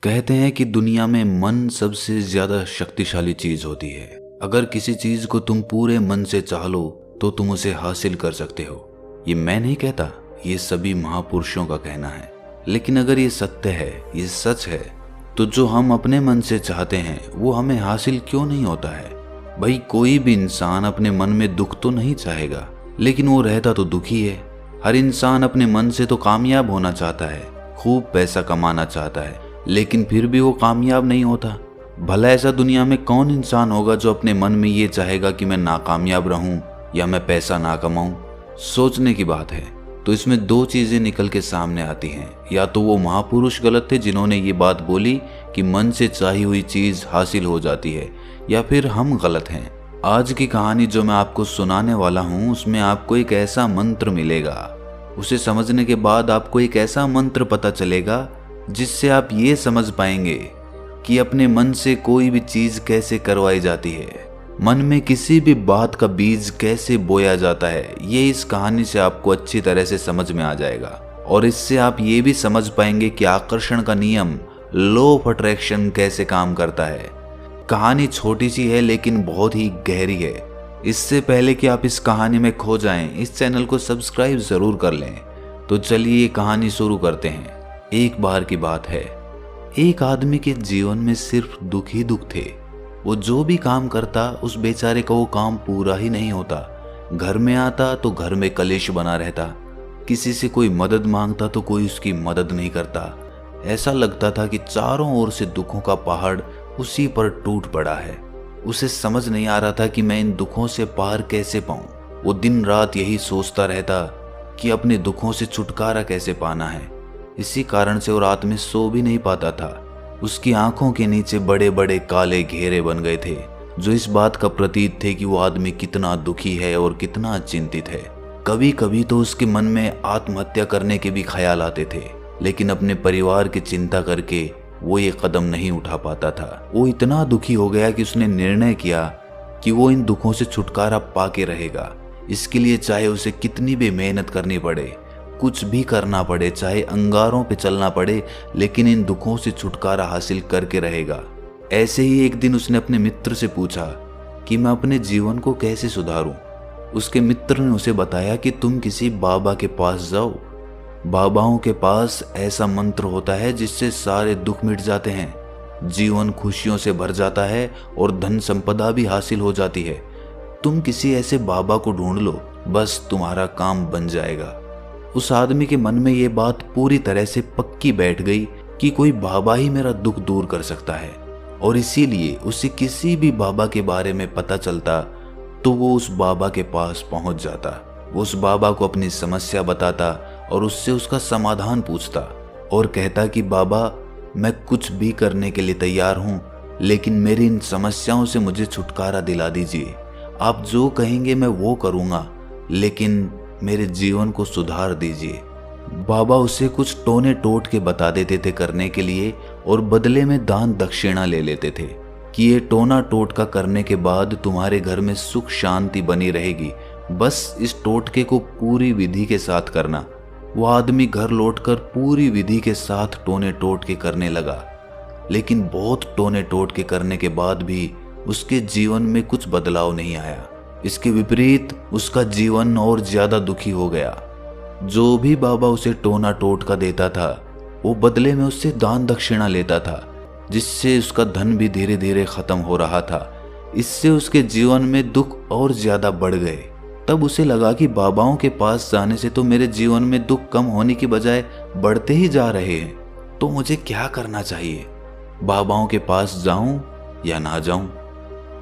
कहते हैं कि दुनिया में मन सबसे ज्यादा शक्तिशाली चीज होती है। अगर किसी चीज को तुम पूरे मन से चाह लो तो तुम उसे हासिल कर सकते हो। ये मैं नहीं कहता, ये सभी महापुरुषों का कहना है। लेकिन अगर ये सत्य है, ये सच है, तो जो हम अपने मन से चाहते हैं वो हमें हासिल क्यों नहीं होता है? भाई, कोई भी इंसान अपने मन में दुख तो नहीं चाहेगा, लेकिन वो रहता तो दुखी है। हर इंसान अपने मन से तो कामयाब होना चाहता है, खूब पैसा कमाना चाहता है, लेकिन फिर भी वो कामयाब नहीं होता। भला ऐसा दुनिया में कौन इंसान होगा जो अपने मन में ये चाहेगा कि मैं नाकामयाब रहूं या मैं पैसा ना कमाऊं? सोचने की बात है। तो इसमें दो चीजें निकल के सामने आती हैं। या तो वो महापुरुष गलत थे जिन्होंने ये बात बोली कि मन से चाही हुई चीज हासिल हो जाती है, या फिर हम गलत हैं। आज की कहानी जो मैं आपको सुनाने वाला हूँ उसमें आपको एक ऐसा मंत्र मिलेगा। उसे समझने के बाद आपको एक ऐसा मंत्र पता चलेगा जिससे आप ये समझ पाएंगे कि अपने मन से कोई भी चीज कैसे करवाई जाती है, मन में किसी भी बात का बीज कैसे बोया जाता है। ये इस कहानी से आपको अच्छी तरह से समझ में आ जाएगा। और इससे आप ये भी समझ पाएंगे कि आकर्षण का नियम, लॉ ऑफ अट्रैक्शन कैसे काम करता है। कहानी छोटी सी है लेकिन बहुत ही गहरी है। इससे पहले कि आप इस कहानी में खो जाएं, इस चैनल को सब्सक्राइब जरूर कर लें। तो चलिए ये कहानी शुरू करते हैं। एक बार की बात है, एक आदमी के जीवन में सिर्फ दुख ही दुख थे। वो जो भी काम करता उस बेचारे का वो काम पूरा ही नहीं होता। घर में आता तो घर में कलेश बना रहता, किसी से कोई मदद मांगता तो कोई उसकी मदद नहीं करता। ऐसा लगता था कि चारों ओर से दुखों का पहाड़ उसी पर टूट पड़ा है। उसे समझ नहीं आ रहा था कि मैं इन दुखों से पार कैसे पाऊं। वो दिन रात यही सोचता रहता कि अपने दुखों से छुटकारा कैसे पाना है। इसी कारण से वो रात में सो भी नहीं पाता था। उसकी आंखों के नीचे बड़े बड़े काले घेरे बन गए थे, जो इस बात का प्रतीक थे कि वो आदमी कितना दुखी है और कितना चिंतित है। कभी कभी तो उसके मन में आत्महत्या करने के भी ख्याल आते थे, लेकिन अपने परिवार की चिंता करके वो ये कदम नहीं उठा पाता था। वो इतना दुखी हो गया कि उसने निर्णय किया कि वो इन दुखों से छुटकारा पाके रहेगा। इसके लिए चाहे उसे कितनी भी मेहनत करनी पड़े, कुछ भी करना पड़े, चाहे अंगारों पे चलना पड़े, लेकिन इन दुखों से छुटकारा हासिल करके रहेगा। ऐसे ही एक दिन उसने अपने मित्र से पूछा कि मैं अपने जीवन को कैसे सुधारूं। उसके मित्र ने उसे बताया कि तुम किसी बाबा के पास जाओ। बाबाओं के पास ऐसा मंत्र होता है जिससे सारे दुख मिट जाते हैं, जीवन खुशियों से भर जाता है और धन संपदा भी हासिल हो जाती है। तुम किसी ऐसे बाबा को ढूंढ लो, बस तुम्हारा काम बन जाएगा। उस आदमी के मन में ये बात पूरी तरह से पक्की बैठ गई कि कोई बाबा ही मेरा दुख दूर कर सकता है, और इसीलिए उसे किसी भी बाबा के बारे में पता चलता तो वो उस बाबा के पास पहुंच जाता। वो उस बाबा को अपनी समस्या बताता और उससे उसका समाधान पूछता और कहता कि बाबा, मैं कुछ भी करने के लिए तैयार हूं, लेकिन मेरी इन समस्याओं से मुझे छुटकारा दिला दीजिए। आप जो कहेंगे मैं वो करूंगा, लेकिन मेरे जीवन को सुधार दीजिए। बाबा उसे कुछ टोने टोट के बता देते थे करने के लिए, और बदले में दान दक्षिणा ले लेते थे कि ये टोना टोटका करने के बाद तुम्हारे घर में सुख शांति बनी रहेगी, बस इस टोटके को पूरी विधि के साथ करना। वो आदमी घर लौटकर पूरी विधि के साथ टोने टोटके करने लगा, लेकिन बहुत टोने टोटके करने के बाद भी उसके जीवन में कुछ बदलाव नहीं आया। इसके विपरीत उसका जीवन और ज्यादा दुखी हो गया। जो भी बाबा उसे टोना टोटका देता था वो बदले में उससे दान दक्षिणा लेता था, जिससे उसका धन भी धीरे धीरे खत्म हो रहा था। इससे उसके जीवन में दुख और ज्यादा बढ़ गए। तब उसे लगा कि बाबाओं के पास जाने से तो मेरे जीवन में दुख कम होने की बजाय बढ़ते ही जा रहे हैं, तो मुझे क्या करना चाहिए? बाबाओं के पास जाऊं या ना जाऊं?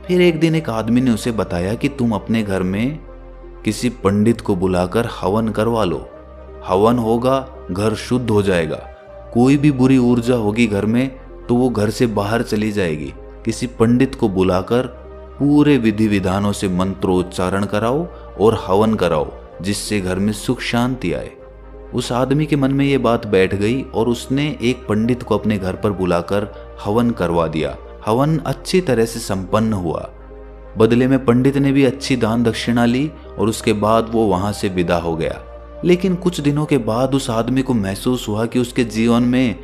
फिर एक दिन एक आदमी ने उसे बताया कि तुम अपने घर में किसी पंडित को बुलाकर हवन करवा लो। हवन होगा, घर शुद्ध हो जाएगा। कोई भी बुरी ऊर्जा होगी घर में तो वो घर से बाहर चली जाएगी। किसी पंडित को बुलाकर पूरे विधि विधानों से मंत्रोच्चारण कराओ और हवन कराओ, जिससे घर में सुख शांति आए। उस आदमी के मन में ये बात बैठ गई और उसने एक पंडित को अपने घर पर बुलाकर हवन करवा दिया। हवन अच्छी तरह से संपन्न हुआ। बदले में पंडित ने भी अच्छी दान दक्षिणा ली और उसके बाद वो वहां से विदा हो गया। लेकिन कुछ दिनों के बाद उस आदमी को महसूस हुआ कि उसके जीवन में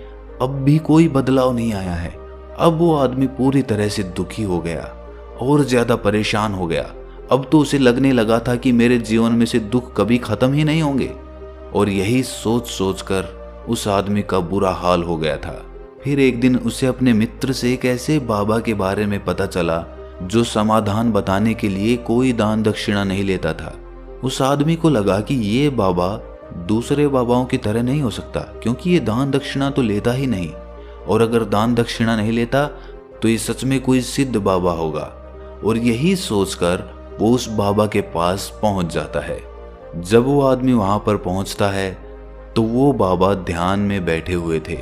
अब भी कोई बदलाव नहीं आया है। अब वो आदमी पूरी तरह से दुखी हो गया और ज्यादा परेशान हो गया। अब तो उसे लगने लगा था कि मेरे जीवन में से दुख कभी खत्म ही नहीं होंगे। और यही सोच सोच कर उस आदमी का बुरा हाल हो गया था। फिर एक दिन उसे अपने मित्र से एक ऐसे बाबा के बारे में पता चला जो समाधान बताने के लिए कोई दान दक्षिणा नहीं लेता था। उस आदमी को लगा कि ये बाबा दूसरे बाबाओं की तरह नहीं हो सकता, क्योंकि ये दान दक्षिणा तो लेता ही नहीं, और अगर दान दक्षिणा नहीं लेता तो ये सच में कोई सिद्ध बाबा होगा। और यही सोचकर वो उस बाबा के पास पहुंच जाता है। जब वो आदमी वहां पर पहुंचता है तो वो बाबा ध्यान में बैठे हुए थे।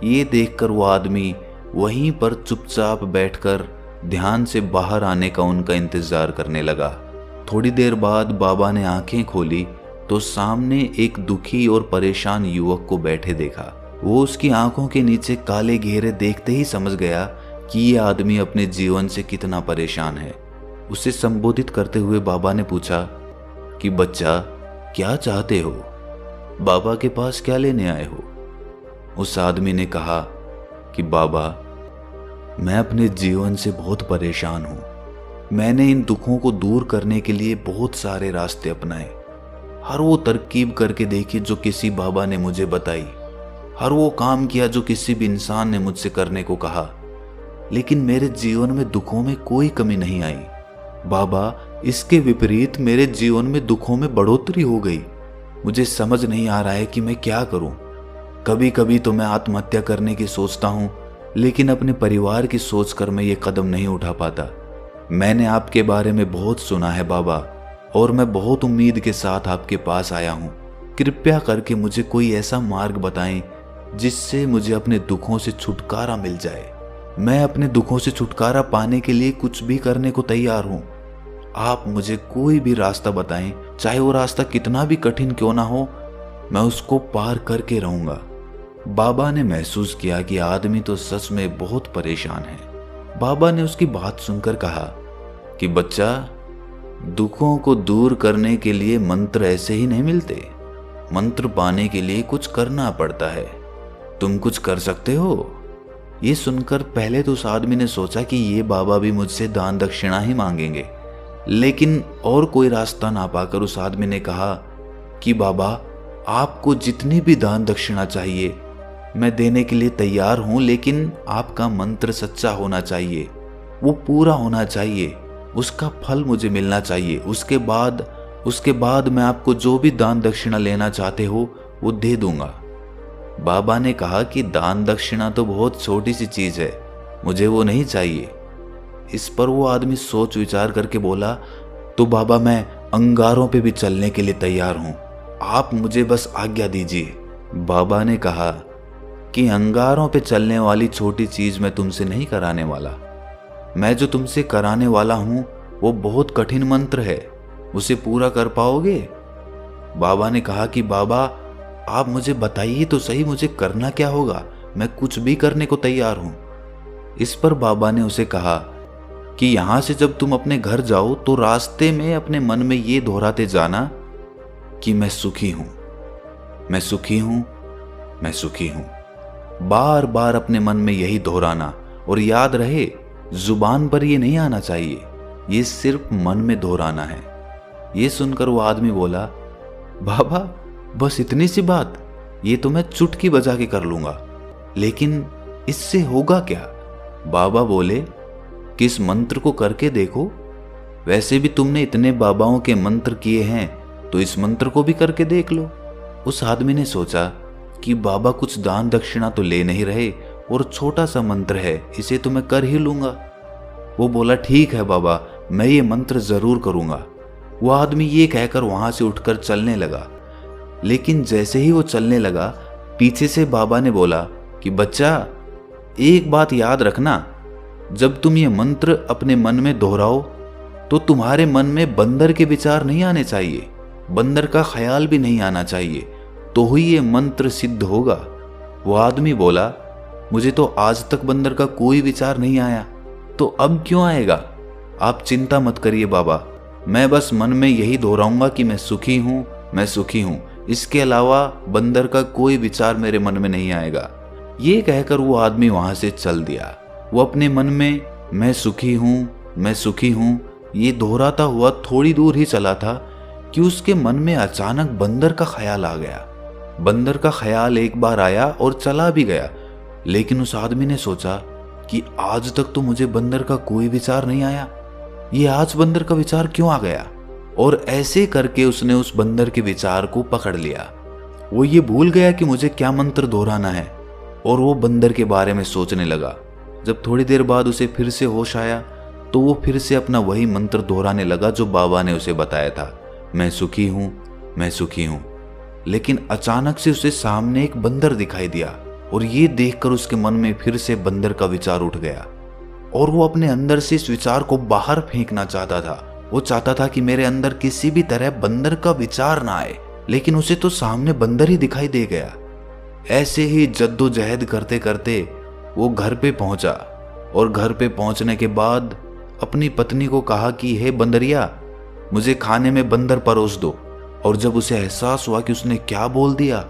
ये देखकर वो आदमी वहीं पर चुपचाप बैठकर ध्यान से बाहर आने का उनका इंतजार करने लगा। थोड़ी देर बाद बाबा ने आंखें खोली तो सामने एक दुखी और परेशान युवक को बैठे देखा। वो उसकी आंखों के नीचे काले घेरे देखते ही समझ गया कि ये आदमी अपने जीवन से कितना परेशान है। उसे संबोधित करते हुए बाबा ने पूछा कि बच्चा, क्या चाहते हो? बाबा के पास क्या लेने आए हो? उस आदमी ने कहा कि बाबा, मैं अपने जीवन से बहुत परेशान हूं। मैंने इन दुखों को दूर करने के लिए बहुत सारे रास्ते अपनाए। हर वो तरकीब करके देखी जो किसी बाबा ने मुझे बताई। हर वो काम किया जो किसी भी इंसान ने मुझसे करने को कहा, लेकिन मेरे जीवन में दुखों में कोई कमी नहीं आई। बाबा, इसके विपरीत मेरे जीवन में दुखों में बढ़ोतरी हो गई। मुझे समझ नहीं आ रहा है कि मैं क्या करूं। कभी कभी तो मैं आत्महत्या करने की सोचता हूं, लेकिन अपने परिवार की सोचकर मैं ये कदम नहीं उठा पाता। मैंने आपके बारे में बहुत सुना है बाबा, और मैं बहुत उम्मीद के साथ आपके पास आया हूं। कृपया करके मुझे कोई ऐसा मार्ग बताएं जिससे मुझे अपने दुखों से छुटकारा मिल जाए। मैं अपने दुखों से छुटकारा पाने के लिए कुछ भी करने को तैयार हूं। आप मुझे कोई भी रास्ता बताएं, चाहे वो रास्ता कितना भी कठिन क्यों ना हो, मैं उसको पार करके रहूंगा। बाबा ने महसूस किया कि आदमी तो सच में बहुत परेशान है। बाबा ने उसकी बात सुनकर कहा कि बच्चा, दुखों को दूर करने के लिए मंत्र ऐसे ही नहीं मिलते। मंत्र पाने के लिए कुछ करना पड़ता है। तुम कुछ कर सकते हो? ये सुनकर पहले तो उस आदमी ने सोचा कि ये बाबा भी मुझसे दान दक्षिणा ही मांगेंगे, लेकिन और कोई रास्ता ना पाकर उस आदमी ने कहा कि बाबा, आपको जितनी भी दान दक्षिणा चाहिए मैं देने के लिए तैयार हूं, लेकिन आपका मंत्र सच्चा होना चाहिए, वो पूरा होना चाहिए, उसका फल मुझे मिलना चाहिए। उसके बाद मैं आपको जो भी दान दक्षिणा लेना चाहते हो वो दे दूंगा। बाबा ने कहा कि दान दक्षिणा तो बहुत छोटी सी चीज है, मुझे वो नहीं चाहिए। इस पर वो आदमी सोच विचार करके बोला, तो बाबा, मैं अंगारों पे भी चलने के लिए तैयार हूं, आप मुझे बस आज्ञा दीजिए। बाबा ने कहा कि अंगारों पे चलने वाली छोटी चीज मैं तुमसे नहीं कराने वाला। मैं जो तुमसे कराने वाला हूं वो बहुत कठिन मंत्र है, उसे पूरा कर पाओगे? बाबा ने कहा कि बाबा, आप मुझे बताइए तो सही, मुझे करना क्या होगा? मैं कुछ भी करने को तैयार हूं। इस पर बाबा ने उसे कहा कि यहां से जब तुम अपने घर जाओ तो रास्ते में अपने मन में ये दोहराते जाना कि मैं सुखी हूं, मैं सुखी हूं, मैं सुखी हूं। बार बार अपने मन में यही दोहराना, और याद रहे, जुबान पर ये नहीं आना चाहिए, ये सिर्फ मन में दोहराना है। ये सुनकर वो आदमी बोला, बाबा, बस इतनी सी बात? ये तो मैं चुटकी बजा के कर लूंगा, लेकिन इससे होगा क्या? बाबा बोले कि इस मंत्र को करके देखो। वैसे भी तुमने इतने बाबाओं के मंत्र किए हैं, तो इस मंत्र को भी करके देख लो। उस आदमी ने सोचा कि बाबा कुछ दान दक्षिणा तो ले नहीं रहे, और छोटा सा मंत्र है, इसे तो मैं कर ही लूंगा। वो बोला, ठीक है बाबा, मैं ये मंत्र जरूर करूंगा। वो आदमी ये कहकर वहां से उठकर चलने लगा, लेकिन जैसे ही वो चलने लगा, पीछे से बाबा ने बोला कि बच्चा, एक बात याद रखना, जब तुम ये मंत्र अपने मन में दोहराओ तो तुम्हारे मन में बंदर के विचार नहीं आने चाहिए, बंदर का ख्याल भी नहीं आना चाहिए, तो ही ये मंत्र सिद्ध होगा। वो आदमी बोला, मुझे तो आज तक बंदर का कोई विचार नहीं आया, तो अब क्यों आएगा? आप चिंता मत करिए बाबा, मैं बस मन में यही दोहराऊंगा कि मैं सुखी हूं, मैं सुखी हूं। इसके अलावा बंदर का कोई विचार मेरे मन में नहीं आएगा। ये कहकर वो आदमी वहां से चल दिया। वो अपने मन में मैं सुखी हूं, मैं सुखी हूं ये दोहराता हुआ थोड़ी दूर ही चला था कि उसके मन में अचानक बंदर का ख्याल आ गया। बंदर का ख्याल एक बार आया और चला भी गया, लेकिन उस आदमी ने सोचा कि आज तक तो मुझे बंदर का कोई विचार नहीं आया, ये आज बंदर का विचार क्यों आ गया। और ऐसे करके उसने उस बंदर के विचार को पकड़ लिया। वो ये भूल गया कि मुझे क्या मंत्र दोहराना है और वो बंदर के बारे में सोचने लगा। जब थोड़ी देर बाद उसे फिर से होश आया तो वो फिर से अपना वही मंत्र दोहराने लगा जो बाबा ने उसे बताया था, मैं सुखी हूं, मैं सुखी हूं। लेकिन अचानक से उसे सामने एक बंदर दिखाई दिया और ये देखकर उसके मन में फिर से बंदर का विचार उठ गया और वो अपने अंदर से इस विचार को बाहर फेंकना चाहता था। वो चाहता था कि मेरे अंदर किसी भी तरह बंदर का विचार ना आए, लेकिन उसे तो सामने बंदर ही दिखाई दे गया। ऐसे ही जद्दोजहद करते करते वो घर पे पहुंचा और घर पे पहुंचने के बाद अपनी पत्नी को कहा कि हे बंदरिया, मुझे खाने में बंदर परोस दो। और जब उसे एहसास हुआ कि उसने क्या बोल दिया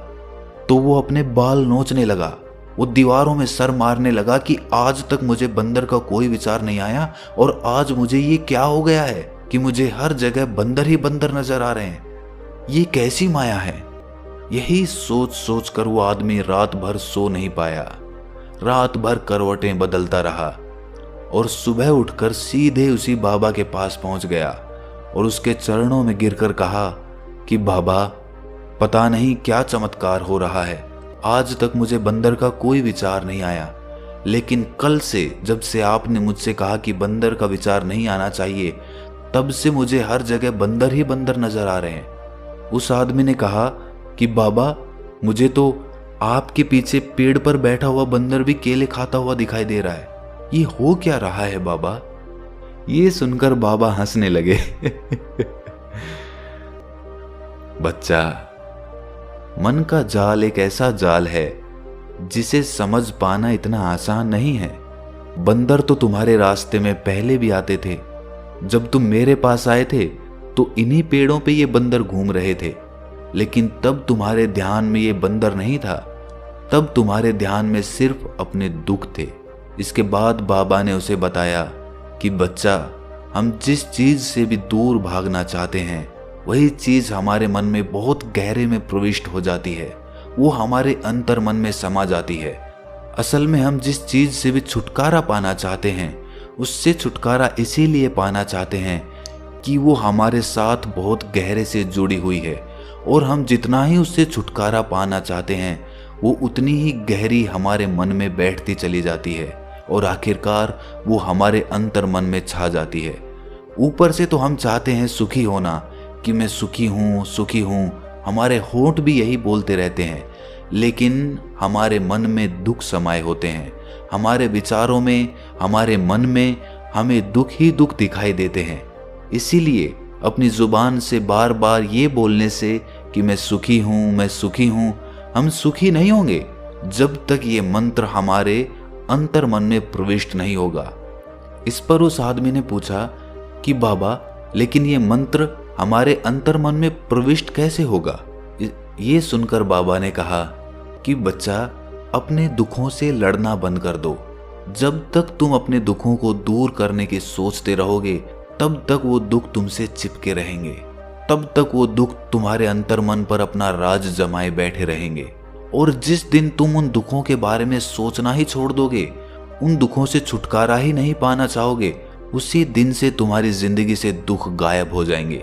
तो वो अपने बाल नोचने लगा। वो दीवारों में सर मारने लगा कि आज तक मुझे बंदर का कोई विचार नहीं आया और आज मुझे ये क्या हो गया है कि मुझे हर जगह बंदर ही बंदर नजर आ रहे हैं, ये कैसी माया है। यही सोच सोच कर वो आदमी रात भर सो नहीं पाया। रात भर करवटें बदलता रहा और सुबह उठकर सीधे उसी बाबा के पास पहुंच गया और उसके चरणों में गिरकर कहा कि बाबा, पता नहीं क्या चमत्कार हो रहा है, आज तक मुझे बंदर का कोई विचार नहीं आया, लेकिन कल से जब से आपने मुझसे कहा कि बंदर का विचार नहीं आना चाहिए, तब से मुझे हर जगह बंदर ही बंदर नजर आ रहे हैं। उस आदमी ने कहा कि बाबा, मुझे तो आपके पीछे पेड़ पर बैठा हुआ बंदर भी केले खाता हुआ दिखाई दे रहा है, ये हो क्या रहा है बाबा। ये सुनकर बाबा हंसने लगे। बच्चा, मन का जाल एक ऐसा जाल है जिसे समझ पाना इतना आसान नहीं है। बंदर तो तुम्हारे रास्ते में पहले भी आते थे। जब तुम मेरे पास आए थे तो इन्हीं पेड़ों पे ये बंदर घूम रहे थे, लेकिन तब तुम्हारे ध्यान में ये बंदर नहीं था, तब तुम्हारे ध्यान में सिर्फ अपने दुख थे। इसके बाद बाबा ने उसे बताया कि बच्चा, हम जिस चीज से भी दूर भागना चाहते हैं वही चीज हमारे मन में बहुत गहरे में प्रविष्ट हो जाती है, वो हमारे अंतर मन में समा जाती है। असल में हम जिस चीज से भी छुटकारा पाना चाहते हैं उससे छुटकारा इसीलिए पाना चाहते हैं कि वो हमारे साथ बहुत गहरे से जुड़ी हुई है, और हम जितना ही उससे छुटकारा पाना चाहते हैं वो उतनी ही गहरी हमारे मन में बैठती चली जाती है और आखिरकार वो हमारे अंतर मन में छा जाती है। ऊपर से तो हम चाहते हैं सुखी होना कि मैं सुखी हूँ, सुखी हूँ, हमारे होंठ भी यही बोलते रहते हैं, लेकिन हमारे मन में दुख समाये होते हैं। हमारे विचारों में, हमारे मन में हमें दुख ही दुख दिखाई देते हैं। इसीलिए अपनी जुबान से बार बार ये बोलने से कि मैं सुखी हूँ, मैं सुखी हूँ, हम सुखी नहीं होंगे जब तक ये मंत्र हमारे अंतर मन में प्रविष्ट नहीं होगा। इस पर उस आदमी ने पूछा कि बाबा, लेकिन ये मंत्र हमारे अंतर मन में प्रविष्ट कैसे होगा। ये सुनकर बाबा ने कहा कि बच्चा, अपने दुखों से लड़ना बंद कर दो। जब तक तुम अपने दुखों को दूर करने की सोचते रहोगे तब तक वो दुख तुमसे चिपके रहेंगे, तब तक वो दुख तुम्हारे अंतर मन पर अपना राज जमाए बैठे रहेंगे। और जिस दिन तुम उन दुखों के बारे में सोचना ही छोड़ दोगे, उन दुखों से छुटकारा ही नहीं पाना चाहोगे, उसी दिन से तुम्हारी जिंदगी से दुख गायब हो जाएंगे।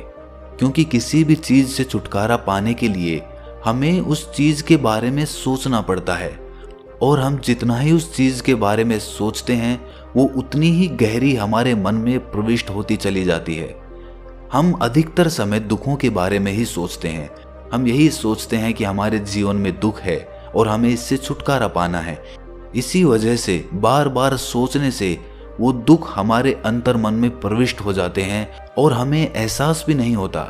क्योंकि किसी भी चीज से छुटकारा पाने के लिए हमें उस चीज के बारे में सोचना पड़ता है, और हम जितना ही उस चीज के बारे में सोचते हैं वो उतनी ही गहरी हमारे मन में प्रविष्ट होती चली जाती है। हम अधिकतर समय दुखों के बारे में ही सोचते हैं। हम यही सोचते हैं कि हमारे जीवन में दुख है और हमें इससे छुटकारा पाना है। इसी वजह से बार बार सोचने से वो दुख हमारे अंतर मन में प्रविष्ट हो जाते हैं और हमें एहसास भी नहीं होता।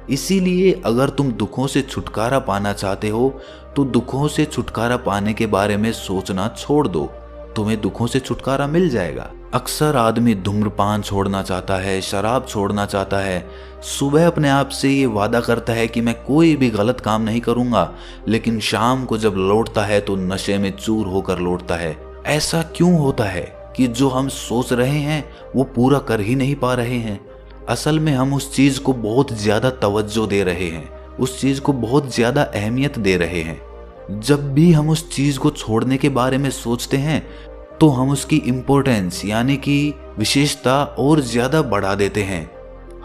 इसीलिए अगर तुम दुखों से छुटकारा पाना चाहते हो तो दुखों से छुटकारा पाने के बारे में सोचना छोड़ दो। तुम्हें दुखों से छुटकारा मिल जाएगा। अक्सर आदमी धूम्रपान छोड़ना चाहता है, शराब छोड़ना चाहता है, सुबह अपने आप से ये वादा करता है कि मैं कोई भी गलत काम नहीं करूंगा, लेकिन शाम को जब लौटता है तो नशे में चूर होकर लौटता है। ऐसा क्यों होता है कि जो हम सोच रहे हैं वो पूरा कर ही नहीं पा रहे हैं? असल में हम उस चीज को बहुत ज्यादा तवज्जो दे रहे हैं, उस चीज को बहुत ज्यादा अहमियत दे रहे हैं। जब भी हम उस चीज को छोड़ने के बारे में सोचते हैं तो हम उसकी इम्पोर्टेंस यानी कि विशेषता और ज्यादा बढ़ा देते हैं।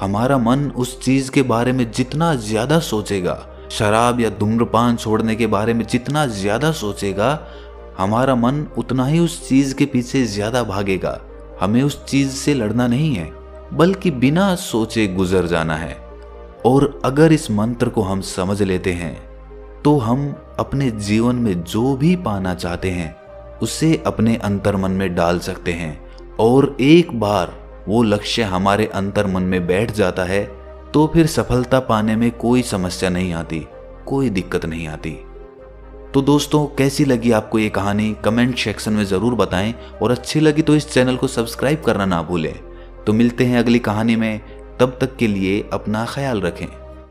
हमारा मन उस चीज के बारे में जितना ज्यादा सोचेगा, शराब या धूम्रपान छोड़ने के बारे में जितना ज्यादा सोचेगा, हमारा मन उतना ही उस चीज के पीछे ज्यादा भागेगा। हमें उस चीज से लड़ना नहीं है, बल्कि बिना सोचे गुजर जाना है। और अगर इस मंत्र को हम समझ लेते हैं तो हम अपने जीवन में जो भी पाना चाहते हैं उसे अपने अंतर्मन में डाल सकते हैं। और एक बार वो लक्ष्य हमारे अंतर्मन में बैठ जाता है तो फिर सफलता पाने में कोई समस्या नहीं आती, कोई दिक्कत नहीं आती। तो दोस्तों, कैसी लगी आपको ये कहानी कमेंट सेक्शन में ज़रूर बताएं, और अच्छी लगी तो इस चैनल को सब्सक्राइब करना ना भूलें। तो मिलते हैं अगली कहानी में, तब तक के लिए अपना ख्याल रखें।